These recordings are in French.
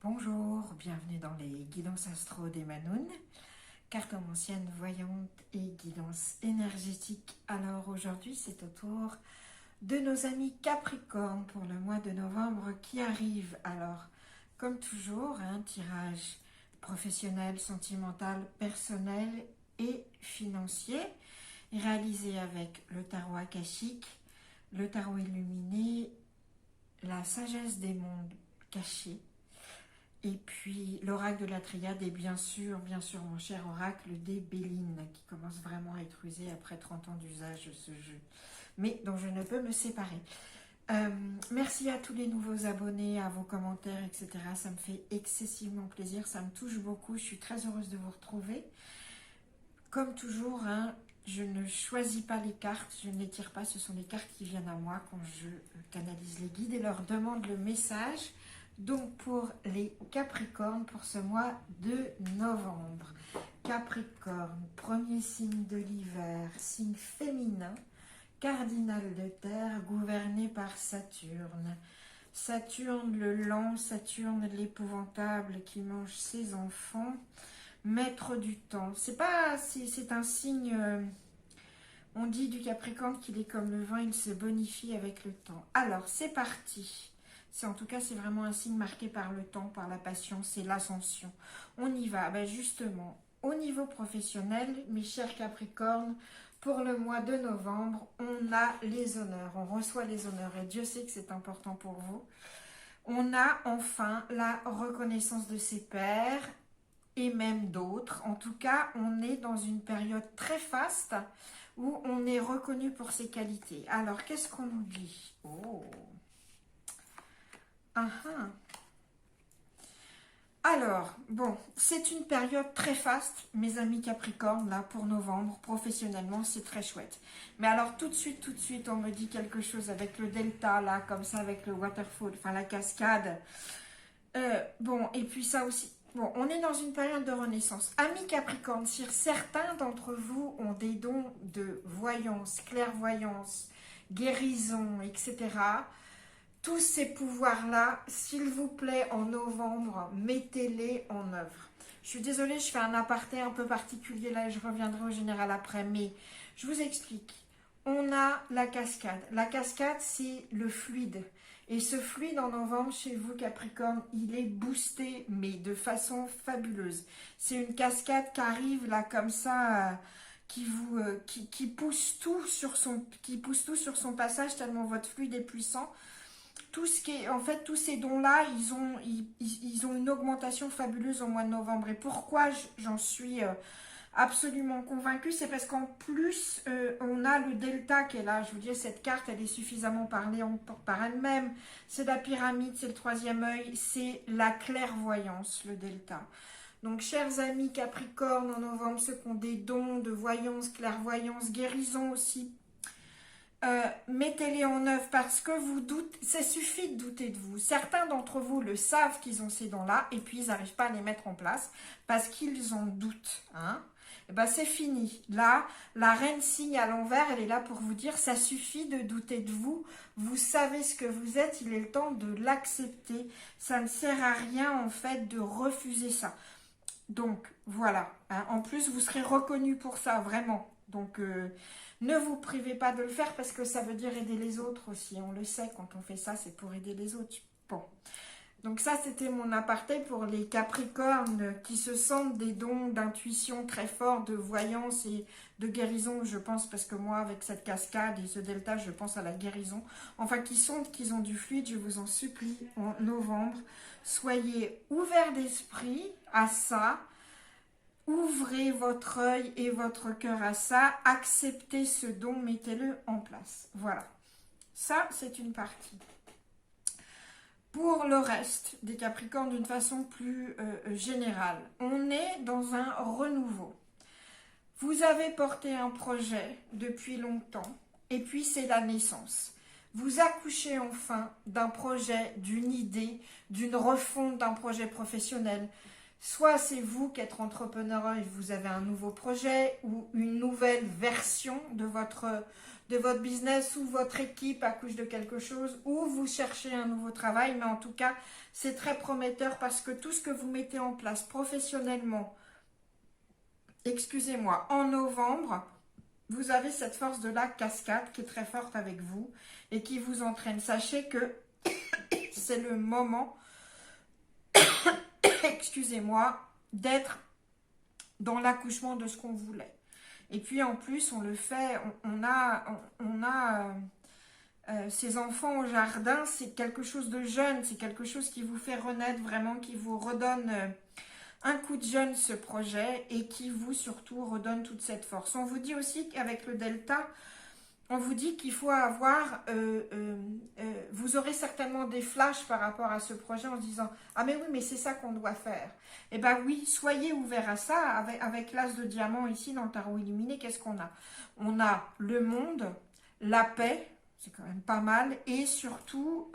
Bonjour, bienvenue dans les guidances astro des Manoun, cartomancienne voyante et guidance énergétique. Alors aujourd'hui c'est au tour de nos amis Capricorne pour le mois de novembre qui arrive. Alors comme toujours, un tirage professionnel, sentimental, personnel et financier réalisé avec le tarot akashique, le tarot illuminé, la sagesse des mondes cachés, et puis l'oracle de la triade et bien sûr mon cher oracle des Béline qui commence vraiment à être usé après 30 ans d'usage de ce jeu, mais dont je ne peux me séparer. Merci à tous les nouveaux abonnés, à vos commentaires, etc. Ça me fait excessivement plaisir, ça me touche beaucoup, je suis très heureuse de vous retrouver. Comme toujours, je ne choisis pas les cartes, je ne les tire pas, ce sont les cartes qui viennent à moi quand je canalise les guides et leur demande le message. Donc pour les Capricornes, pour ce mois de novembre, Capricorne, premier signe de l'hiver, signe féminin, cardinal de terre, gouverné par Saturne. Saturne le lent, Saturne l'épouvantable qui mange ses enfants, maître du temps. C'est un signe, on dit du Capricorne qu'il est comme le vin, il se bonifie avec le temps. Alors c'est parti. En tout cas, c'est vraiment un signe marqué par le temps, par la passion, c'est l'ascension. On y va. Ben justement, au niveau professionnel, mes chers Capricornes, pour le mois de novembre, on a les honneurs, on reçoit les honneurs et Dieu sait que c'est important pour vous. On a enfin la reconnaissance de ses pairs et même d'autres. En tout cas, on est dans une période très faste où on est reconnu pour ses qualités. Alors, qu'est-ce qu'on nous dit? Oh! Alors, bon, c'est une période très faste, mes amis Capricorne, là, pour novembre, professionnellement, c'est très chouette. Mais alors, tout de suite, on me dit quelque chose avec le delta, là, comme ça, avec le waterfall, enfin, la cascade. Bon, et puis ça aussi, bon, on est dans une période de renaissance. Amis Capricorne, si certains d'entre vous ont des dons de voyance, clairvoyance, guérison, etc., tous ces pouvoirs-là, s'il vous plaît, en novembre, mettez-les en œuvre. Je suis désolée, je fais un aparté un peu particulier là et je reviendrai au général après, mais je vous explique. On a la cascade. La cascade, c'est le fluide. Et ce fluide en novembre, chez vous, Capricorne, il est boosté, mais de façon fabuleuse. C'est une cascade qui arrive là comme ça, qui pousse tout sur son passage, tellement votre fluide est puissant. Tout ce qui est, en fait, tous ces dons-là, ils ont une augmentation fabuleuse au mois de novembre. Et pourquoi j'en suis absolument convaincue, c'est parce qu'en plus, on a le delta qui est là. Je vous dis, cette carte, elle est suffisamment parlée par elle-même. C'est la pyramide, c'est le troisième œil, c'est la clairvoyance, le delta. Donc, chers amis Capricorne, en novembre, ceux qui ont des dons de voyance, clairvoyance, guérison aussi, mettez-les en œuvre parce que vous doutez, ça suffit de douter de vous. Certains d'entre vous le savent qu'ils ont ces dons-là et puis ils n'arrivent pas à les mettre en place parce qu'ils en doutent. Et ben c'est fini. Là, la reine signe à l'envers, elle est là pour vous dire ça suffit de douter de vous. Vous savez ce que vous êtes, il est le temps de l'accepter. Ça ne sert à rien en fait de refuser ça. Donc voilà. En plus, vous serez reconnu pour ça, vraiment. Donc ne vous privez pas de le faire parce que ça veut dire aider les autres aussi. On le sait, quand on fait ça, c'est pour aider les autres. Bon. Donc ça, c'était mon aparté pour les Capricornes qui se sentent des dons d'intuition très forts, de voyance et de guérison, je pense, parce que moi, avec cette cascade et ce delta, je pense à la guérison. Enfin, qui sentent qu'ils ont du fluide, je vous en supplie, en novembre, soyez ouverts d'esprit à ça. Ouvrez votre œil et votre cœur à ça, acceptez ce don, mettez-le en place. Voilà, ça c'est une partie. Pour le reste des Capricornes, d'une façon plus générale, on est dans un renouveau. Vous avez porté un projet depuis longtemps, et puis c'est la naissance. Vous accouchez enfin d'un projet, d'une idée, d'une refonte d'un projet professionnel, Soit c'est vous qui êtes entrepreneur et vous avez un nouveau projet ou une nouvelle version de votre business, ou votre équipe accouche de quelque chose, ou vous cherchez un nouveau travail. Mais en tout cas, c'est très prometteur parce que tout ce que vous mettez en place professionnellement, excusez-moi, en novembre, vous avez cette force de la cascade qui est très forte avec vous et qui vous entraîne. Sachez que c'est le moment, excusez-moi, d'être dans l'accouchement de ce qu'on voulait. Et puis en plus, on le fait, on a ces enfants au jardin, c'est quelque chose de jeune, c'est quelque chose qui vous fait renaître vraiment, qui vous redonne un coup de jeune ce projet et qui vous surtout redonne toute cette force. On vous dit aussi qu'avec le Delta, on vous dit qu'il faut avoir, vous aurez certainement des flashs par rapport à ce projet en se disant « Ah mais oui, mais c'est ça qu'on doit faire ». Eh bien oui, soyez ouverts à ça. Avec l'as de diamant ici dans le tarot illuminé, qu'est-ce qu'on a? On a le monde, la paix, c'est quand même pas mal, et surtout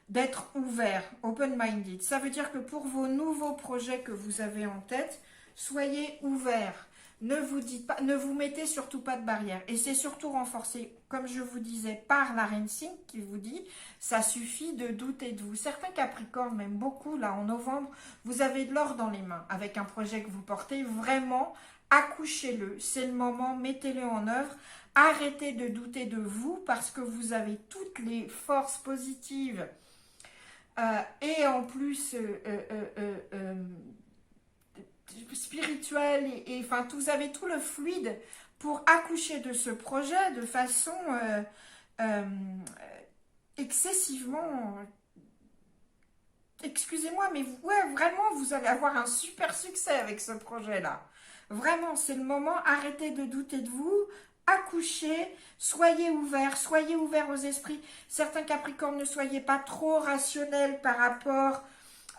d'être ouvert, open-minded. Ça veut dire que pour vos nouveaux projets que vous avez en tête, soyez ouverts. Ne vous dites pas, ne vous mettez surtout pas de barrière. Et c'est surtout renforcé, comme je vous disais, par la Reine Cinque qui vous dit, ça suffit de douter de vous. Certains Capricornes, même beaucoup, là en novembre, vous avez de l'or dans les mains avec un projet que vous portez. Vraiment, accouchez-le. C'est le moment, mettez-le en œuvre. Arrêtez de douter de vous parce que vous avez toutes les forces positives et en plus spirituel et enfin vous avez tout le fluide pour accoucher de ce projet de façon excessivement, excusez-moi, mais ouais, vraiment vous allez avoir un super succès avec ce projet là. Vraiment, c'est le moment. Arrêtez de douter de vous, accouchez, soyez ouverts aux esprits. Certains Capricornes, ne soyez pas trop rationnels par rapport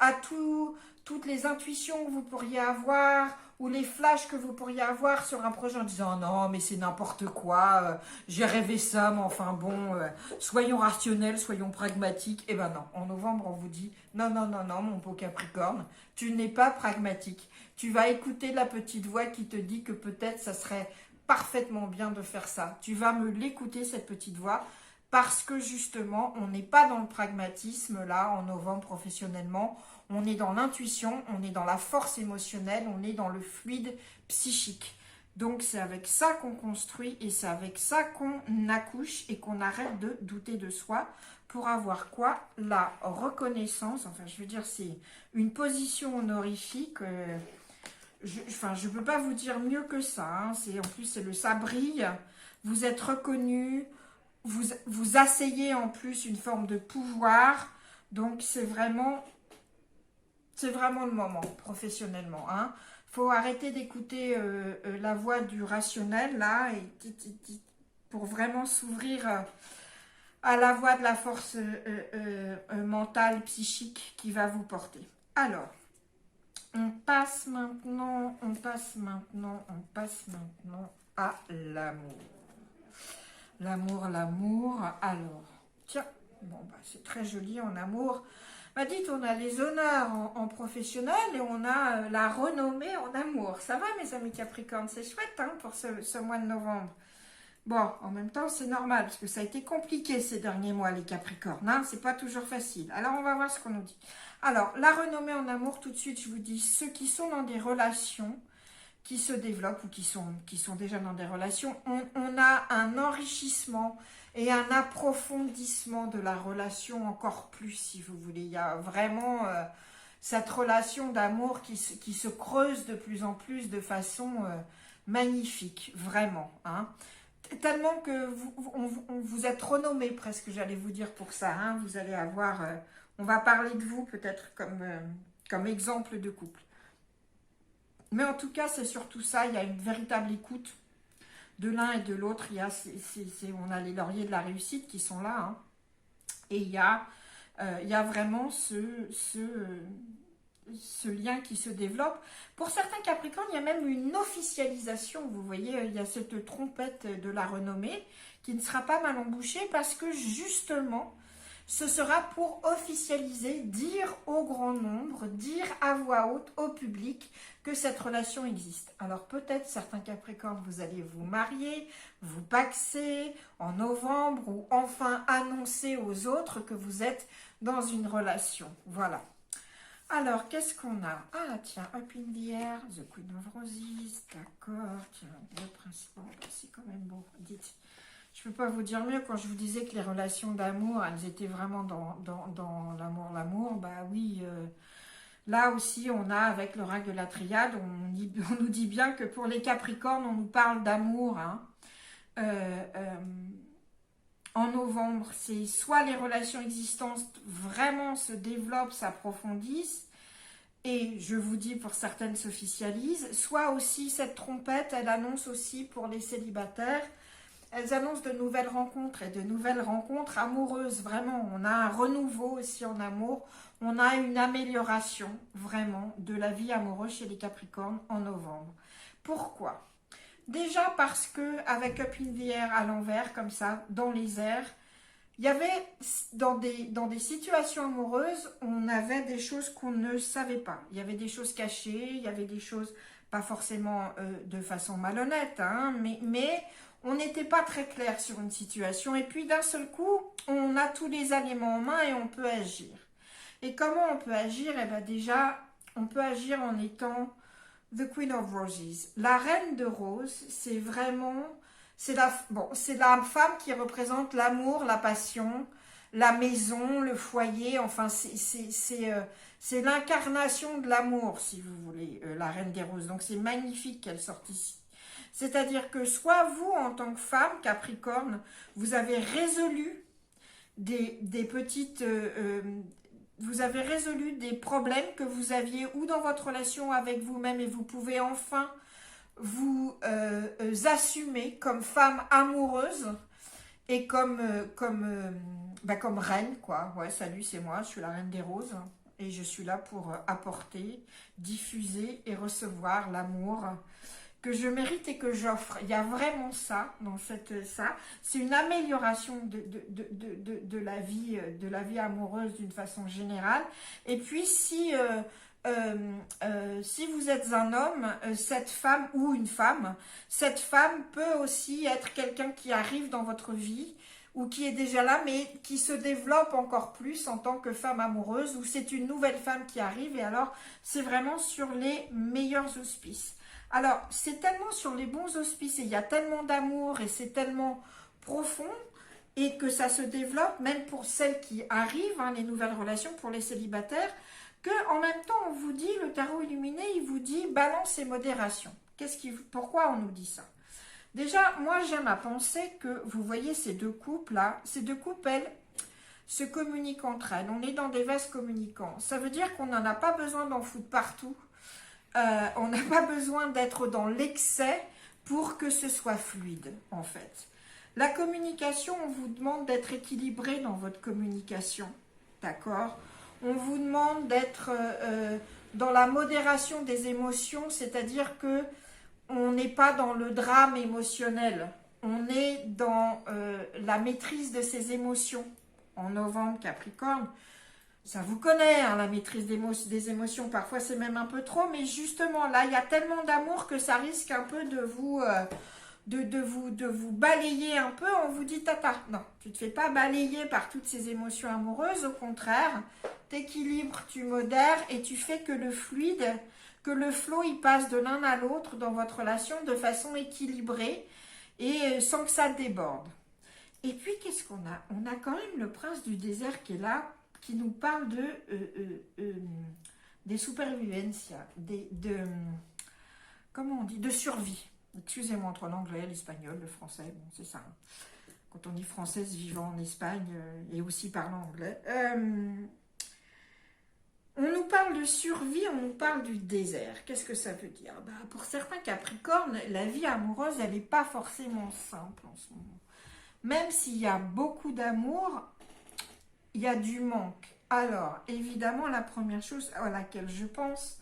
à toutes les intuitions que vous pourriez avoir ou les flashs que vous pourriez avoir sur un projet en disant « Non, mais c'est n'importe quoi, j'ai rêvé ça, mais enfin bon, soyons rationnels, soyons pragmatiques. » Eh ben non, en novembre, on vous dit « Non, non, non, non, mon beau Capricorne, tu n'es pas pragmatique. Tu vas écouter la petite voix qui te dit que peut-être ça serait parfaitement bien de faire ça. Tu vas me l'écouter, cette petite voix. » Parce que justement, on n'est pas dans le pragmatisme là, en novembre professionnellement. On est dans l'intuition, on est dans la force émotionnelle, on est dans le fluide psychique. Donc c'est avec ça qu'on construit et c'est avec ça qu'on accouche et qu'on arrête de douter de soi pour avoir quoi? La reconnaissance, enfin je veux dire c'est une position honorifique. Je ne peux pas vous dire mieux que ça. Hein. En plus c'est ça brille, vous êtes reconnu. Vous asseyez en plus une forme de pouvoir, donc c'est vraiment le moment professionnellement. Hein. Faut arrêter d'écouter la voix du rationnel là, pour vraiment s'ouvrir à la voix de la force mentale, psychique qui va vous porter. Alors, on passe maintenant à l'amour. L'amour. Alors, tiens, bon, bah, c'est très joli en amour. Bah, dites, on a les honneurs en professionnel et on a la renommée en amour. Ça va, mes amis Capricorne? C'est chouette hein, pour ce mois de novembre. Bon, en même temps, c'est normal parce que ça a été compliqué ces derniers mois, les Capricornes. Hein, c'est pas toujours facile. Alors, on va voir ce qu'on nous dit. Alors, la renommée en amour, tout de suite, je vous dis, ceux qui sont dans des relations qui se développent ou qui sont déjà dans des relations, on a un enrichissement et un approfondissement de la relation encore plus, si vous voulez. Il y a vraiment cette relation d'amour qui se creuse de plus en plus de façon magnifique, vraiment. Hein. Tellement que vous êtes renommé presque, j'allais vous dire pour ça. Hein. Vous allez avoir, on va parler de vous peut-être comme exemple de couple. Mais en tout cas, c'est surtout ça, il y a une véritable écoute de l'un et de l'autre. On a les lauriers de la réussite qui sont là. Hein. Et il y a vraiment ce lien qui se développe. Pour certains Capricornes, il y a même une officialisation. Vous voyez, il y a cette trompette de la renommée qui ne sera pas mal embouchée parce que justement, ce sera pour officialiser, dire au grand nombre, dire à voix haute au public que cette relation existe. Alors peut-être certains Capricornes, vous allez vous marier, vous paxer en novembre ou enfin annoncer aux autres que vous êtes dans une relation. Voilà. Alors, qu'est-ce qu'on a? Ah, tiens, Up in the Air, The Queen of Roses, d'accord, tiens, le principal, c'est quand même beau, dites. Je ne peux pas vous dire mieux quand je vous disais que les relations d'amour, elles étaient vraiment dans l'amour, bah oui, là aussi, on a, avec le règle de la triade, on nous dit bien que pour les Capricornes, on nous parle d'amour, hein. En novembre, c'est soit les relations existantes vraiment se développent, s'approfondissent, et je vous dis pour certaines s'officialisent, soit aussi cette trompette, elle annonce aussi pour les célibataires, elles annoncent de nouvelles rencontres et de nouvelles rencontres amoureuses, vraiment. On a un renouveau aussi en amour, on a une amélioration vraiment de la vie amoureuse chez les Capricornes en novembre. Pourquoi? Déjà parce que avec Up in the Air à l'envers, comme ça, dans les airs, il y avait dans des situations amoureuses, on avait des choses qu'on ne savait pas. Il y avait des choses cachées, il y avait des choses pas forcément de façon malhonnête, hein, mais on n'était pas très clair sur une situation. Et puis d'un seul coup, on a tous les éléments en main et on peut agir. Et comment on peut agir? Eh bien déjà, on peut agir en étant The Queen of Roses. La reine de roses, c'est vraiment... c'est la femme qui représente l'amour, la passion, la maison, le foyer, enfin c'est l'incarnation de l'amour, si vous voulez, la reine des roses. Donc c'est magnifique qu'elle sorte ici. C'est-à-dire que soit vous, en tant que femme, Capricorne, vous avez résolu des petites... vous avez résolu des problèmes que vous aviez ou dans votre relation avec vous-même et vous pouvez enfin vous assumer comme femme amoureuse et comme reine, quoi. Ouais, salut, c'est moi, je suis la reine des roses et je suis là pour apporter, diffuser et recevoir l'amour que je mérite et que j'offre. Il y a vraiment ça dans ça. C'est une amélioration de la vie amoureuse d'une façon générale. Et puis si vous êtes un homme, cette femme ou une femme, cette femme peut aussi être quelqu'un qui arrive dans votre vie ou qui est déjà là, mais qui se développe encore plus en tant que femme amoureuse, ou c'est une nouvelle femme qui arrive, et alors c'est vraiment sur les meilleurs auspices. Alors, c'est tellement sur les bons auspices, et il y a tellement d'amour, et c'est tellement profond, et que ça se développe, même pour celles qui arrivent, hein, les nouvelles relations, pour les célibataires, que en même temps, on vous dit, le tarot illuminé, il vous dit balance et modération. Pourquoi on nous dit ça? Déjà, moi, j'aime à penser que, vous voyez ces deux couples-là, ces deux couples, elles, se communiquent entre elles. On est dans des vases communicants. Ça veut dire qu'on n'en a pas besoin d'en foutre partout. On n'a pas besoin d'être dans l'excès pour que ce soit fluide, en fait. La communication, on vous demande d'être équilibré dans votre communication, d'accord? On vous demande d'être dans la modération des émotions, c'est-à-dire que on n'est pas dans le drame émotionnel, on est dans la maîtrise de ses émotions. En novembre, Capricorne, ça vous connaît, hein, la maîtrise des émotions, parfois c'est même un peu trop, mais justement là, il y a tellement d'amour que ça risque un peu de vous balayer un peu. On vous dit, tata, non, tu ne te fais pas balayer par toutes ces émotions amoureuses, au contraire, t'équilibres, tu modères et tu fais que le fluide, que le flow, il passe de l'un à l'autre dans votre relation de façon équilibrée et sans que ça déborde. Et puis, qu'est-ce qu'on a? On a quand même le prince du désert qui est là, qui nous parle des supervivencia, comment on dit, de survie. Excusez-moi, entre l'anglais, l'espagnol, le français, bon, c'est ça. Quand on dit française vivant en Espagne et aussi parlant anglais. On nous parle de survie, on nous parle du désert. Qu'est-ce que ça veut dire? Bah, pour certains Capricornes, la vie amoureuse, elle n'est pas forcément simple en ce moment. Même s'il y a beaucoup d'amour, il y a du manque. Alors, évidemment, la première chose à laquelle je pense,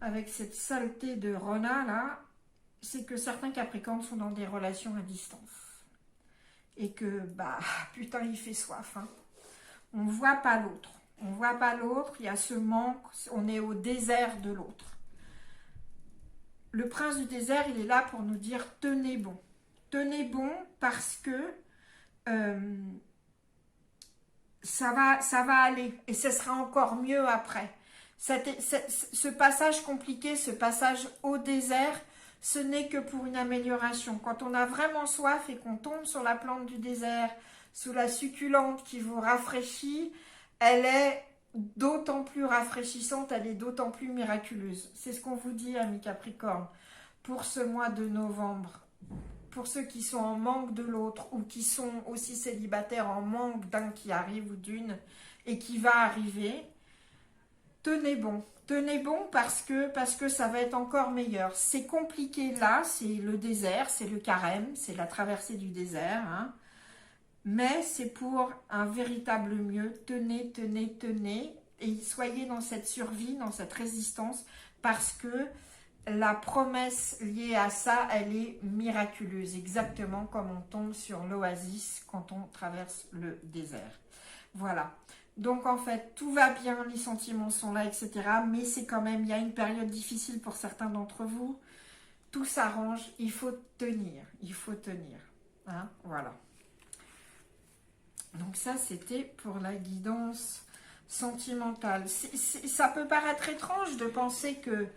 avec cette saleté de Rona, là, c'est que certains Capricornes sont dans des relations à distance. Et que, bah, putain, il fait soif, hein. On ne voit pas l'autre. On ne voit pas l'autre, il y a ce manque, on est au désert de l'autre. Le prince du désert, il est là pour nous dire tenez bon. Tenez bon parce que ça va aller et ce sera encore mieux après. Ce passage compliqué, ce passage au désert, ce n'est que pour une amélioration. Quand on a vraiment soif et qu'on tombe sur la plante du désert, sous la succulente qui vous rafraîchit, elle est d'autant plus rafraîchissante, elle est d'autant plus miraculeuse. C'est ce qu'on vous dit, amis Capricorne, pour ce mois de novembre. Pour ceux qui sont en manque de l'autre ou qui sont aussi célibataires en manque d'un qui arrive ou d'une et qui va arriver, tenez bon. Tenez bon parce que ça va être encore meilleur. C'est compliqué là, c'est le désert, c'est le carême, c'est la traversée du désert, hein. Mais c'est pour un véritable mieux. Tenez, tenez, tenez. Et soyez dans cette survie, dans cette résistance, parce que la promesse liée à ça, elle est miraculeuse. Exactement comme on tombe sur l'oasis quand on traverse le désert. Voilà. Donc en fait, tout va bien, les sentiments sont là, etc. Mais c'est quand même, il y a une période difficile pour certains d'entre vous. Tout s'arrange, il faut tenir. Il faut tenir. Hein, voilà. Donc ça, c'était pour la guidance sentimentale. Ça peut paraître étrange de penser que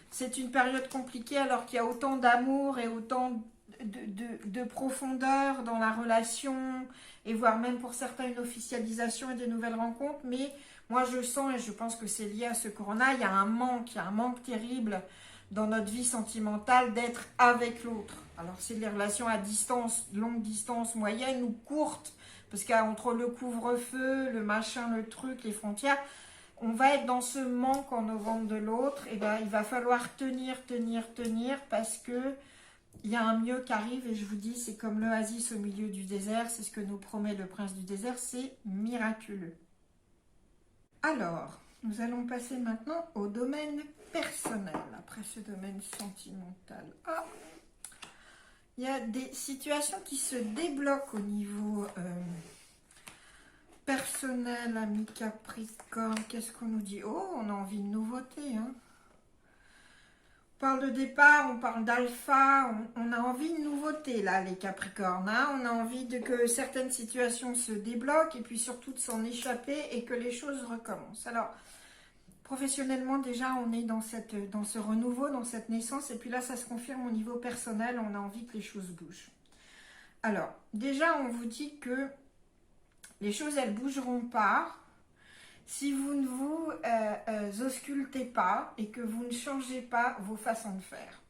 c'est une période compliquée alors qu'il y a autant d'amour et autant de profondeur dans la relation, et voire même pour certains une officialisation et des nouvelles rencontres. Mais moi, je sens, et je pense que c'est lié à ce corona, il y a un manque terrible dans notre vie sentimentale d'être avec l'autre. Alors, c'est les relations à distance, longue distance, moyenne ou courte, parce qu'entre le couvre-feu, le machin, le truc, les frontières, on va être dans ce manque en novembre de l'autre. Et ben, il va falloir tenir, parce que il y a un mieux qui arrive. Et je vous dis, c'est comme l'oasis au milieu du désert. C'est ce que nous promet le prince du désert. C'est miraculeux. Alors, nous allons passer maintenant au domaine personnel, après ce domaine sentimental. Ah, il y a des situations qui se débloquent au niveau personnel, ami Capricorne. Qu'est-ce qu'on nous dit? Oh, on a envie de nouveauté. Hein. On parle de départ, on parle d'alpha. On a envie de nouveauté, là, les Capricornes. Hein. On a envie que certaines situations se débloquent et puis surtout de s'en échapper et que les choses recommencent. Alors, professionnellement, déjà, on est dans ce renouveau, dans cette naissance. Et puis là, ça se confirme au niveau personnel. On a envie que les choses bougent. Alors, déjà, on vous dit que les choses, elles ne bougeront pas si vous ne vous auscultez pas et que vous ne changez pas vos façons de faire.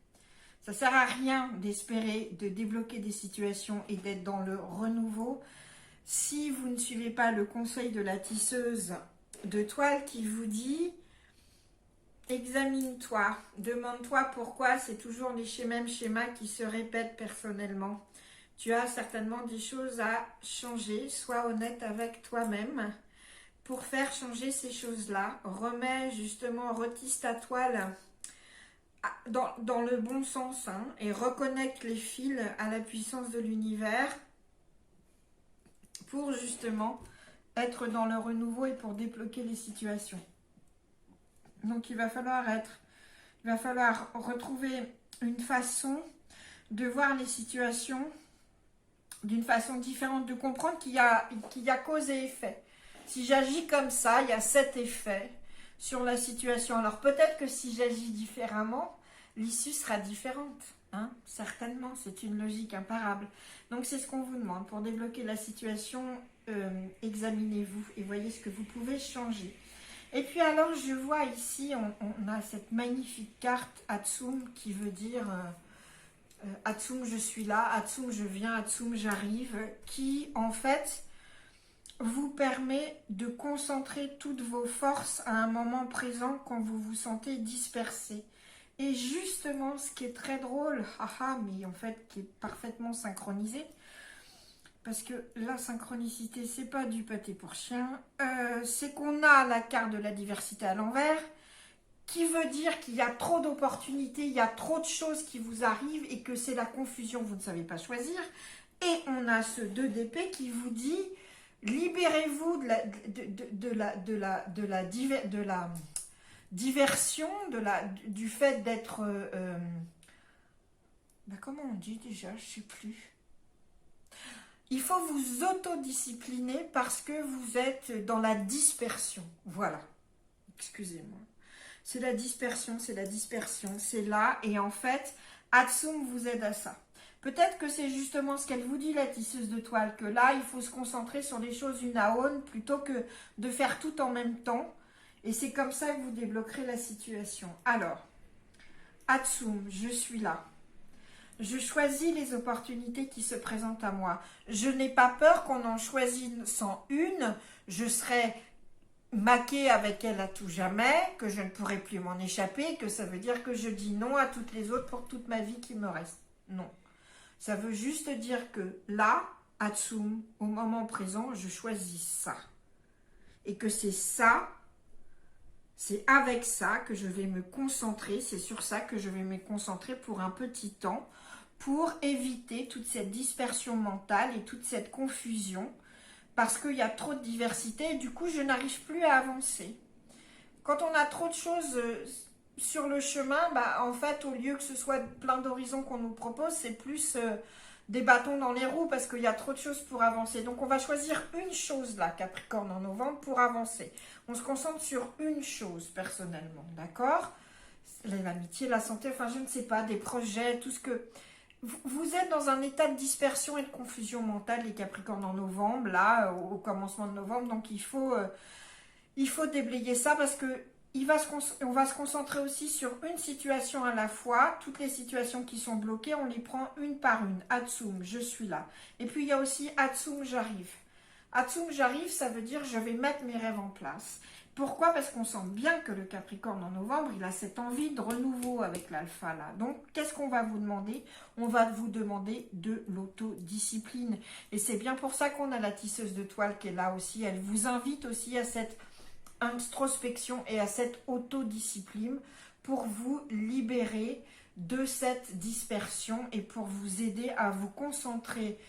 Ça ne sert à rien d'espérer de débloquer des situations et d'être dans le renouveau si vous ne suivez pas le conseil de la tisseuse de toile qui vous dit examine-toi, demande-toi pourquoi c'est toujours les mêmes schémas qui se répètent personnellement. Tu as certainement des choses à changer, sois honnête avec toi-même pour faire changer ces choses-là. Remets justement, retisse ta toile dans le bon sens, hein, et reconnecte les fils à la puissance de l'univers pour justement être dans le renouveau et pour débloquer les situations. Donc il va falloir retrouver une façon de voir les situations d'une façon différente, de comprendre qu'il y a cause et effet. Si j'agis comme ça, il y a cet effet sur la situation. Alors peut-être que si j'agis différemment, l'issue sera différente. Hein, certainement, c'est une logique imparable. Donc c'est ce qu'on vous demande. Pour débloquer la situation, examinez-vous et voyez ce que vous pouvez changer. Et puis alors, je vois ici, on a cette magnifique carte Atsum qui veut dire Atsum, je suis là, Atsum, je viens, Atsum, j'arrive, qui en fait vous permet de concentrer toutes vos forces à un moment présent quand vous vous sentez dispersé. Et justement, ce qui est très drôle, mais en fait qui est parfaitement synchronisé, parce que la synchronicité, c'est pas du pâté pour chien, c'est qu'on a la carte de la diversité à l'envers, qui veut dire qu'il y a trop d'opportunités, il y a trop de choses qui vous arrivent et que c'est la confusion, vous ne savez pas choisir. Et on a ce 2 d'épée qui vous dit Libérez-vous de la diversion, du fait d'être... comment on dit déjà? Je ne sais plus. Il faut vous autodiscipliner parce que vous êtes dans la dispersion. Voilà. Excusez-moi. C'est la dispersion, c'est la dispersion. C'est là. Et en fait, Hatsum vous aide à ça. Peut-être que c'est justement ce qu'elle vous dit, la tisseuse de toile, que là, il faut se concentrer sur les choses une à une plutôt que de faire tout en même temps. Et c'est comme ça que vous débloquerez la situation. Alors, Hatsum, je suis là. Je choisis les opportunités qui se présentent à moi. Je n'ai pas peur qu'on en choisisse une. Je serai maquée avec elle à tout jamais, que je ne pourrai plus m'en échapper, que ça veut dire que je dis non à toutes les autres pour toute ma vie qui me reste. Non. Ça veut juste dire que là, Hatsum, au moment présent, je choisis ça. Et que c'est ça, c'est avec ça que je vais me concentrer, c'est sur ça que je vais me concentrer pour un petit temps, pour éviter toute cette dispersion mentale et toute cette confusion, parce qu'il y a trop de diversité et du coup, je n'arrive plus à avancer. Quand on a trop de choses sur le chemin, en fait, au lieu que ce soit plein d'horizons qu'on nous propose, c'est plus des bâtons dans les roues parce qu'il y a trop de choses pour avancer. Donc, on va choisir une chose là, Capricorne, en novembre, pour avancer. On se concentre sur une chose, personnellement, d'accord? L'amitié, la santé, enfin, je ne sais pas, des projets, tout ce que... Vous êtes dans un état de dispersion et de confusion mentale, les Capricornes, en novembre, là, au commencement de novembre. Donc, il faut déblayer ça parce que on va se concentrer aussi sur une situation à la fois. Toutes les situations qui sont bloquées, on les prend une par une. Hatsum, je suis là. Et puis, il y a aussi Hatsum, j'arrive. Hatsum, j'arrive, ça veut dire je vais mettre mes rêves en place. Pourquoi? Parce qu'on sent bien que le Capricorne en novembre, il a cette envie de renouveau avec l'alpha là. Donc, qu'est-ce qu'on va vous demander? On va vous demander de l'autodiscipline. Et c'est bien pour ça qu'on a la tisseuse de toile qui est là aussi. Elle vous invite aussi à cette introspection et à cette autodiscipline pour vous libérer de cette dispersion et pour vous aider à vous concentrer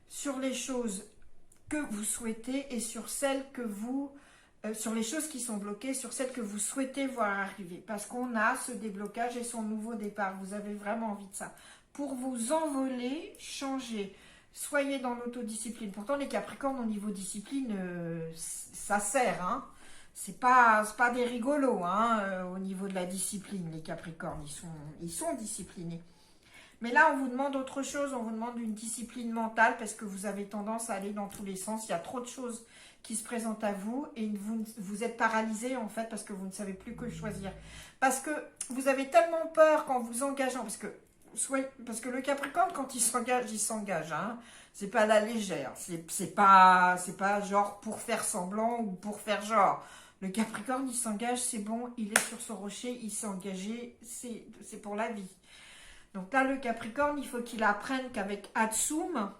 sur les choses que vous souhaitez et sur celles que vous... sur les choses qui sont bloquées, sur celles que vous souhaitez voir arriver. Parce qu'on a ce déblocage et son nouveau départ. Vous avez vraiment envie de ça. Pour vous envoler, changer. Soyez dans l'autodiscipline. Pourtant, les Capricornes, au niveau discipline, ça sert. Hein. C'est pas des rigolos au niveau de la discipline, les Capricornes. Ils sont disciplinés. Mais là, on vous demande autre chose. On vous demande une discipline mentale parce que vous avez tendance à aller dans tous les sens. Il y a trop de choses qui se présentent à vous et vous êtes paralysé en fait parce que vous ne savez plus que choisir. Parce que vous avez tellement peur qu'en vous engageant, parce que le Capricorne, quand il s'engage. Hein. C'est pas à la légère. C'est pas genre pour faire semblant ou pour faire genre. Le Capricorne, il s'engage, c'est bon, il est sur son rocher, il s'est engagé, c'est pour la vie. Donc là, le Capricorne, il faut qu'il apprenne qu'avec Hatsum,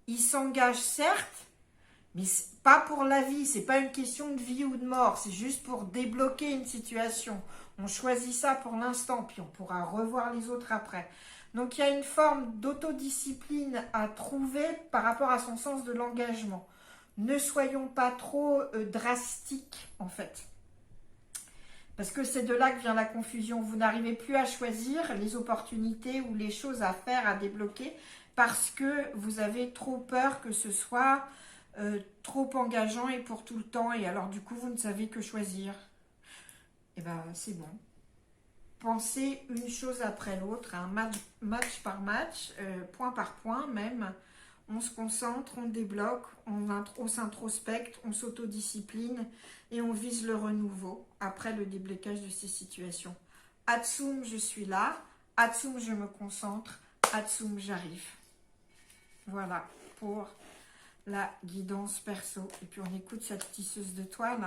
il s'engage certes, mais pas pour la vie, c'est pas une question de vie ou de mort, c'est juste pour débloquer une situation. On choisit ça pour l'instant, puis on pourra revoir les autres après. Donc il y a une forme d'autodiscipline à trouver par rapport à son sens de l'engagement. Ne soyons pas trop drastiques en fait. Parce que c'est de là que vient la confusion. Vous n'arrivez plus à choisir les opportunités ou les choses à faire, à débloquer, parce que vous avez trop peur que ce soit trop engageant et pour tout le temps. Et alors du coup, vous ne savez que choisir. Et bien, c'est bon. Pensez une chose après l'autre, un match par match, point par point même. On se concentre, on débloque, on s'introspecte, on s'autodiscipline et on vise le renouveau après le déblocage de ces situations. Hatsum, je suis là. Hatsum, je me concentre. Hatsum, j'arrive. Voilà pour la guidance perso. Et puis on écoute cette tisseuse de toile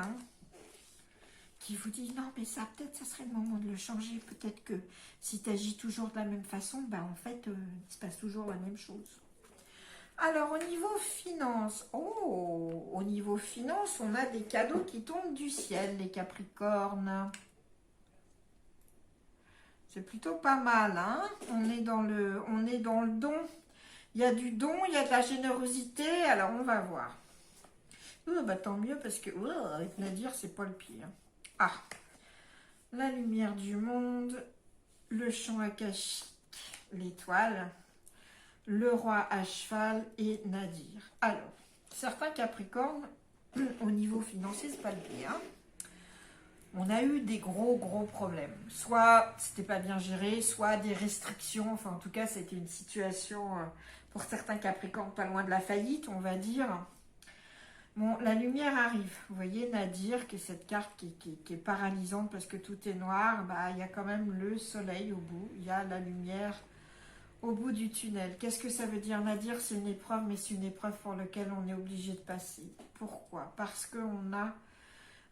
qui vous dit non mais ça peut-être ça serait le moment de le changer. Peut-être que si tu agis toujours de la même façon, en fait il se passe toujours la même chose. Alors, au niveau finance, au niveau finance, on a des cadeaux qui tombent du ciel, les Capricornes. C'est plutôt pas mal, hein. On est dans le don. Il y a du don, il y a de la générosité. Alors, on va voir. Bah, tant mieux parce que avec Nadir, c'est pas le pire. Ah, la lumière du monde, le champ akashique, l'étoile, le roi à cheval et Nadir. Alors, certains Capricornes, au niveau financier, c'est pas le pire. Hein. On a eu des gros problèmes. Soit c'était pas bien géré, soit des restrictions. Enfin, en tout cas, c'était une situation pour certains Capricornes pas loin de la faillite, on va dire. Bon, la lumière arrive. Vous voyez Nadir, qui est cette carte qui est paralysante parce que tout est noir. Bah, il y a quand même le soleil au bout. Il y a la lumière au bout du tunnel. Qu'est-ce que ça veut dire Nadir? C'est une épreuve, mais c'est une épreuve pour laquelle on est obligé de passer. Pourquoi? Parce qu'on a...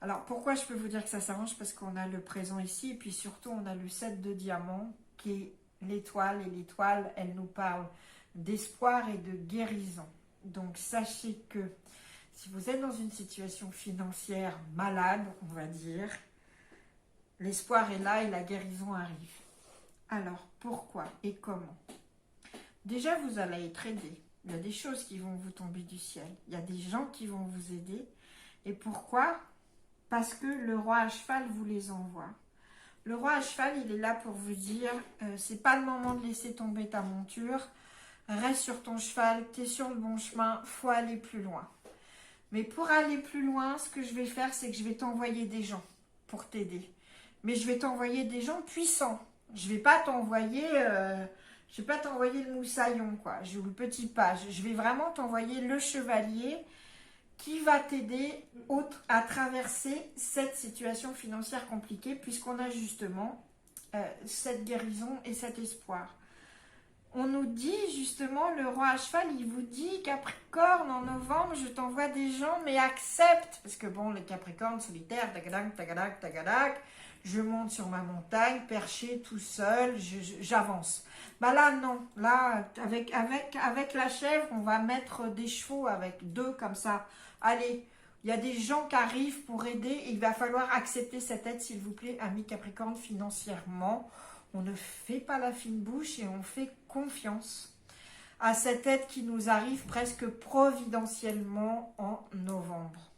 Alors, pourquoi je peux vous dire que ça s'arrange? Parce qu'on a le présent ici, et puis surtout, on a le 7 de diamant, qui est l'étoile, et l'étoile, elle nous parle d'espoir et de guérison. Donc, sachez que si vous êtes dans une situation financière malade, on va dire, l'espoir est là et la guérison arrive. Alors, pourquoi et comment? Déjà, vous allez être aidé. Il y a des choses qui vont vous tomber du ciel. Il y a des gens qui vont vous aider. Et pourquoi? Parce que le roi à cheval vous les envoie. Le roi à cheval, il est là pour vous dire, c'est pas le moment de laisser tomber ta monture. Reste sur ton cheval, tu es sur le bon chemin, faut aller plus loin. Mais pour aller plus loin, ce que je vais faire, c'est que je vais t'envoyer des gens pour t'aider. Mais je vais t'envoyer des gens puissants. Je vais pas t'envoyer le moussaillon, quoi. Ou le petit page. Je vais vraiment t'envoyer le chevalier qui va t'aider à traverser cette situation financière compliquée, puisqu'on a justement cette guérison et cet espoir. On nous dit justement, le roi à cheval, il vous dit, Capricorne, en novembre, je t'envoie des gens, mais accepte. Parce que bon, les Capricornes solitaires, tagadak, tagadak, tagadak, je monte sur ma montagne, perché, tout seul, j'avance. Bah là, non. Là, avec la chèvre, on va mettre des chevaux avec deux comme ça. Allez, il y a des gens qui arrivent pour aider et il va falloir accepter cette aide, s'il vous plaît, amis Capricorne, financièrement. On ne fait pas la fine bouche et on fait confiance à cette aide qui nous arrive presque providentiellement en novembre.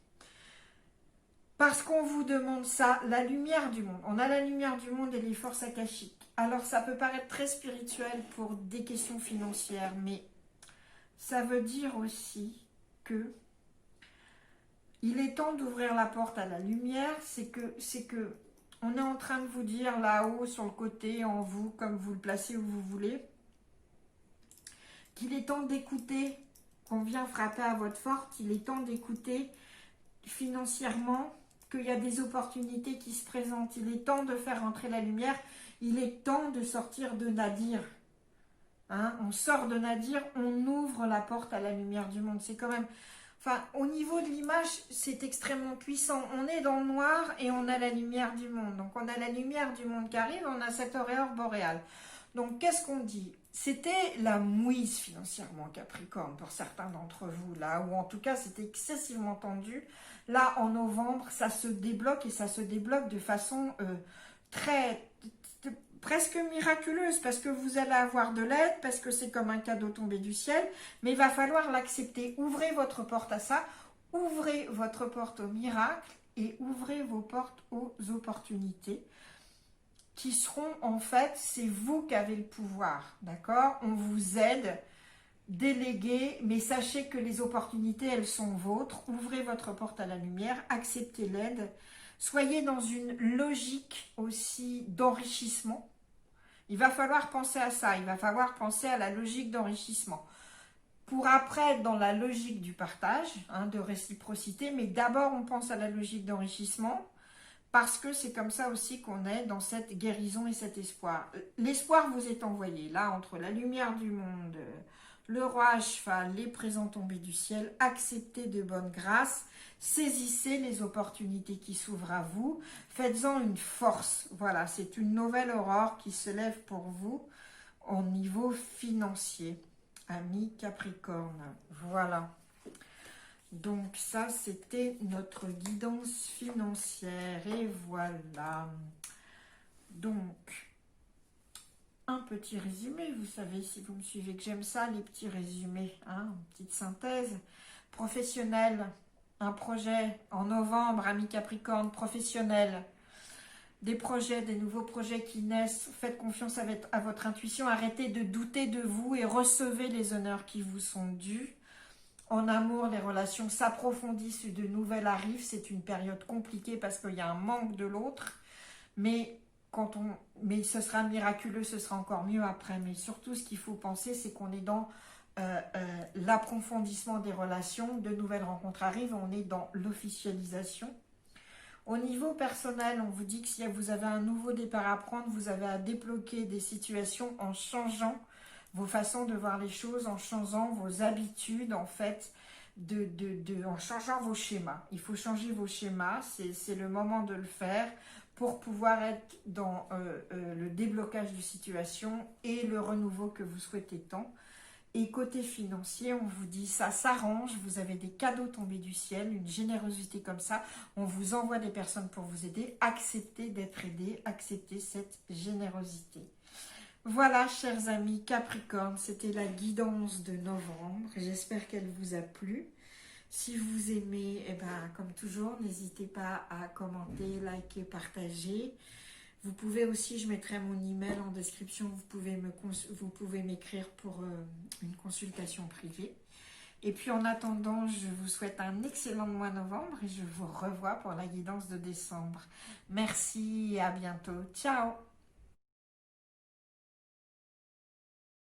Parce qu'on vous demande ça, la lumière du monde. On a la lumière du monde et les forces akashiques. Alors ça peut paraître très spirituel pour des questions financières, mais ça veut dire aussi que il est temps d'ouvrir la porte à la lumière. C'est que on est en train de vous dire là-haut, sur le côté, en vous, comme vous le placez où vous voulez, qu'il est temps d'écouter, qu'on vient frapper à votre porte, il est temps d'écouter financièrement, qu'il y a des opportunités qui se présentent, il est temps de faire entrer la lumière, il est temps de sortir de Nadir. Hein, on sort de Nadir, on ouvre la porte à la lumière du monde. C'est quand même... Enfin, au niveau de l'image, c'est extrêmement puissant. On est dans le noir et on a la lumière du monde. Donc, on a la lumière du monde qui arrive, on a cette auréole boréale. Donc, qu'est-ce qu'on dit? C'était la mouise financièrement, Capricorne, pour certains d'entre vous, là, ou en tout cas, c'était excessivement tendu. Là, en novembre, ça se débloque et ça se débloque de façon presque miraculeuse, parce que vous allez avoir de l'aide, parce que c'est comme un cadeau tombé du ciel, mais il va falloir l'accepter. Ouvrez votre porte à ça, ouvrez votre porte au miracle et ouvrez vos portes aux opportunités qui seront en fait, c'est vous qui avez le pouvoir, d'accord? On vous aide, déléguez, mais sachez que les opportunités, elles sont vôtres. Ouvrez votre porte à la lumière, acceptez l'aide. Soyez dans une logique aussi d'enrichissement. Il va falloir penser à ça, il va falloir penser à la logique d'enrichissement. Pour après être dans la logique du partage, de réciprocité, mais d'abord on pense à la logique d'enrichissement, parce que c'est comme ça aussi qu'on est dans cette guérison et cet espoir. L'espoir vous est envoyé, là, entre la lumière du monde, le roi à cheval, les présents tombés du ciel, acceptez de bonne grâce, saisissez les opportunités qui s'ouvrent à vous, faites-en une force. Voilà, c'est une nouvelle aurore qui se lève pour vous au niveau financier. Amis Capricorne, voilà. Donc ça, c'était notre guidance financière. Et voilà. Donc, un petit résumé. Vous savez, si vous me suivez, que j'aime ça, les petits résumés. Une petite synthèse professionnelle. un projet en novembre, amis Capricorne, professionnel, des projets, des nouveaux projets qui naissent, faites confiance à votre intuition, arrêtez de douter de vous et recevez les honneurs qui vous sont dus. En amour, les relations s'approfondissent, de nouvelles arrivent, c'est une période compliquée parce qu'il y a un manque de l'autre, mais ce sera miraculeux, ce sera encore mieux après. Mais surtout, ce qu'il faut penser, c'est qu'on est dans l'approfondissement des relations, de nouvelles rencontres arrivent, on est dans l'officialisation. Au niveau personnel, on vous dit que si vous avez un nouveau départ à prendre, vous avez à débloquer des situations en changeant vos façons de voir les choses, en changeant vos habitudes, en fait, en changeant vos schémas. Il faut changer vos schémas, c'est le moment de le faire pour pouvoir être dans le déblocage de situation et le renouveau que vous souhaitez tant. Et côté financier, on vous dit ça s'arrange, vous avez des cadeaux tombés du ciel, une générosité comme ça, on vous envoie des personnes pour vous aider, acceptez d'être aidé, acceptez cette générosité. Voilà, chers amis Capricorne, c'était la guidance de novembre, j'espère qu'elle vous a plu. Si vous aimez, eh ben, comme toujours, n'hésitez pas à commenter, liker, partager. Vous pouvez aussi, je mettrai mon email en description, vous pouvez m'écrire pour une consultation privée. Et puis en attendant, je vous souhaite un excellent mois de novembre et je vous revois pour la guidance de décembre. Merci et à bientôt. Ciao!